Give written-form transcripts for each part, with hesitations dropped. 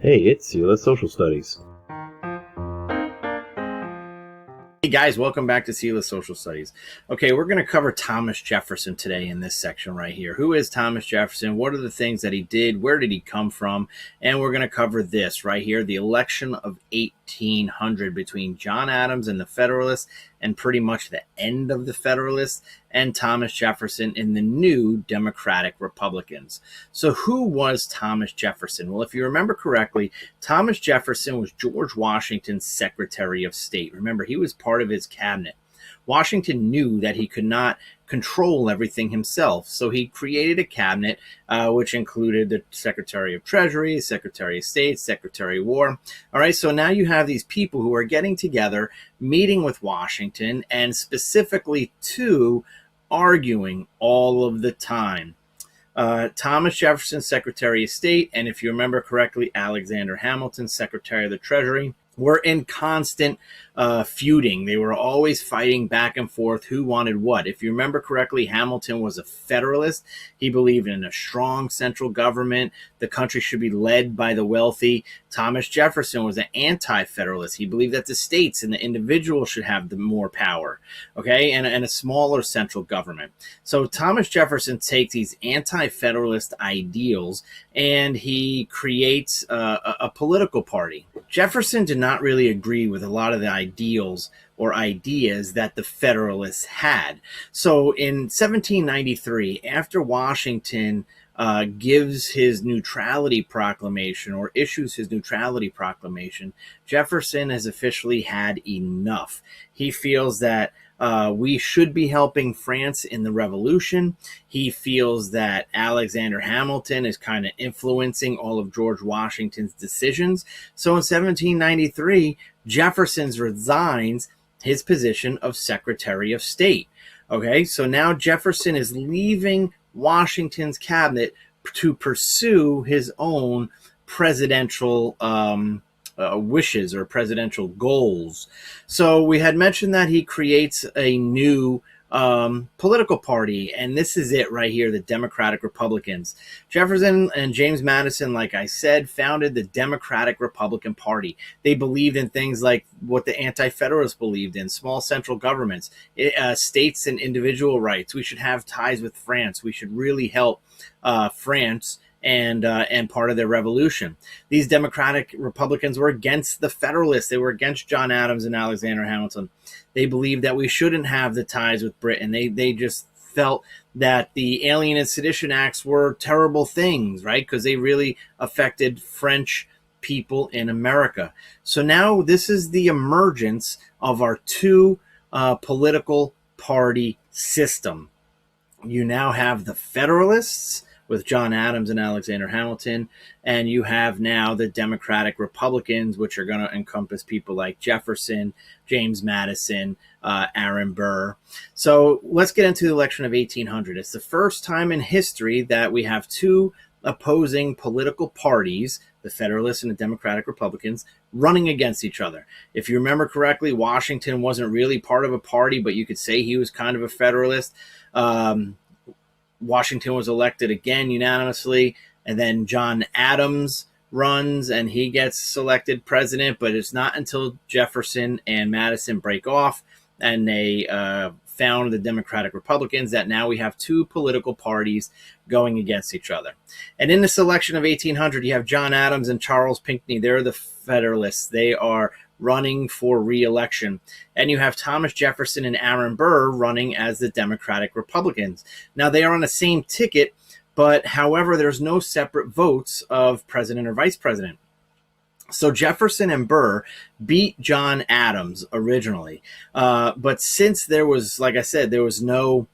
Hey, it's Sela Social Studies. Hey guys, welcome back to Sela Social Studies. Okay, we're going to cover Thomas Jefferson today in this section right here. Who is Thomas Jefferson? What are the things that he did? Where did he come from? And we're going to cover this right here, the election of 1800 between John Adams and the Federalists, and pretty much the end of the Federalists, and Thomas Jefferson in the new Democratic Republicans. So who was Thomas Jefferson? Well, if you remember correctly, Thomas Jefferson was George Washington's Secretary of State. Remember, he was part of his cabinet. Washington knew that he could not control everything himself, so he created a cabinet which included the Secretary of Treasury, Secretary of State, Secretary of War. All right, so now you have these people who are getting together, meeting with Washington, and specifically arguing all of the time. Thomas Jefferson, Secretary of State, and if you remember correctly, Alexander Hamilton, Secretary of the Treasury, were in constant feuding. They were always fighting back and forth who wanted what. If you remember correctly, Hamilton was a Federalist. He believed in a strong central government. The country should be led by the wealthy. Thomas Jefferson was an anti-Federalist. He believed that the states and the individual should have the more power, okay, and a smaller central government. So Thomas Jefferson takes these anti-Federalist ideals and he creates a political party. Jefferson did not really agree with a lot of the ideals or ideas that the Federalists had. So in 1793, after Washington gives his neutrality proclamation or issues his neutrality proclamation, Jefferson has officially had enough. He feels that we should be helping France in the Revolution. He feels that Alexander Hamilton is kind of influencing all of George Washington's decisions. So in 1793, Jefferson resigns his position of Secretary of State. Okay, so now Jefferson is leaving Washington's cabinet to pursue his own presidential wishes or presidential goals. So we had mentioned that he creates a new political party, and this is it right here, the Democratic Republicans. Jefferson and James Madison, like I said, founded the Democratic Republican Party. They believed in things like what the anti-Federalists believed in: small central governments, states and individual rights. We should have ties with France. We should really help France and part of their revolution. These Democratic Republicans were against the Federalists. They were against John Adams and Alexander Hamilton. They believed that we shouldn't have the ties with Britain. They just felt that the Alien and Sedition Acts were terrible things, right? Because they really affected French people in America. So now this is the emergence of our two political party system. You now have the Federalists with John Adams and Alexander Hamilton, and you have now the Democratic Republicans, which are going to encompass people like Jefferson, James Madison, Aaron Burr. So let's get into the election of 1800. It's the first time in history that we have two opposing political parties, the Federalists and the Democratic Republicans, running against each other. If you remember correctly, Washington wasn't really part of a party, but you could say he was kind of a Federalist. Washington was elected again unanimously, and then John Adams runs and he gets selected president, but it's not until Jefferson and Madison break off and they found the Democratic Republicans that now we have two political parties going against each other. And in this election of 1800, you have John Adams and Charles Pinckney. They're the Federalists. They are running for re-election. And you have Thomas Jefferson and Aaron Burr running as the Democratic Republicans. Now, they are on the same ticket, but however, there's no separate votes of president or vice president. So Jefferson and Burr beat John Adams originally. But since there was, like I said, there was no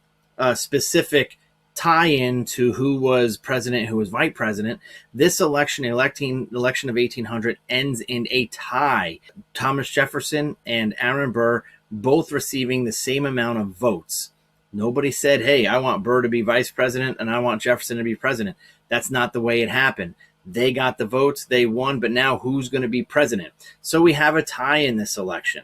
specific tie-in to who was president, who was vice president, this election of 1800 ends in a tie. Thomas Jefferson and Aaron Burr both receiving the same amount of votes. Nobody said, hey, I want Burr to be vice president and I want Jefferson to be president. That's not the way it happened. They got the votes, they won, but now who's going to be president? So we have a tie in this election.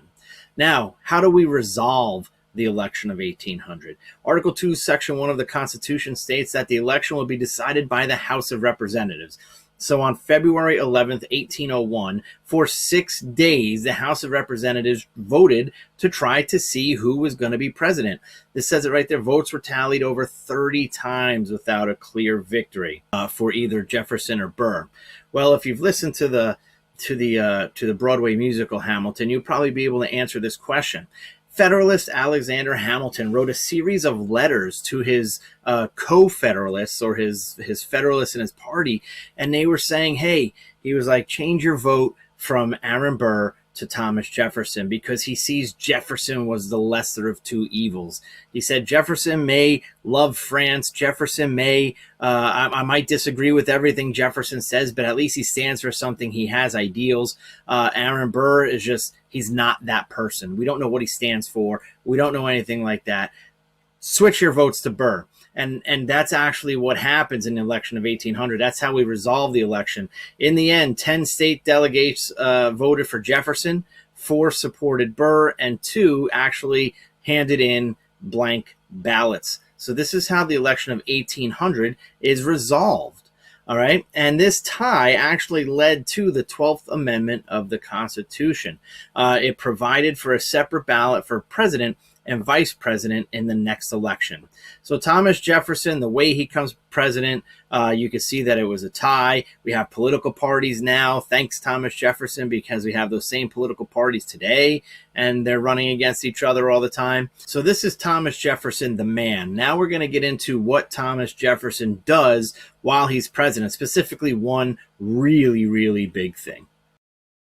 Now, how do we resolve the election of 1800? Article 2, Section 1 of the Constitution states that the election will be decided by the House of Representatives. So on February 11th, 1801, for 6 days, the House of Representatives voted to try to see who was going to be president. This says it right there. Votes were tallied over 30 times without a clear victory for either Jefferson or Burr. Well, if you've listened to the Broadway musical Hamilton, you'll probably be able to answer this question. Federalist Alexander Hamilton wrote a series of letters to his co-federalists, or his federalists in his party, and they were saying, hey, he was like, change your vote from Aaron Burr to Thomas Jefferson, because he sees Jefferson was the lesser of two evils. He said Jefferson may love France. Jefferson may, I might disagree with everything Jefferson says, but at least he stands for something. He has ideals. Aaron Burr is just, he's not that person. We don't know what he stands for. We don't know anything like that. Switch your votes to Burr. And that's actually what happens in the election of 1800. That's how we resolve the election. In the end, 10 state delegates voted for Jefferson, 4 supported Burr, and 2 actually handed in blank ballots. So this is how the election of 1800 is resolved. All right. And this tie actually led to the 12th Amendment of the Constitution. It provided for a separate ballot for president and vice president in the next election. So Thomas Jefferson, the way he comes president, you can see that it was a tie. We have political parties now, thanks Thomas Jefferson, because we have those same political parties today, and they're running against each other all the time. So this is Thomas Jefferson, the man. Now we're going to get into what Thomas Jefferson does while he's president, specifically one really, really big thing.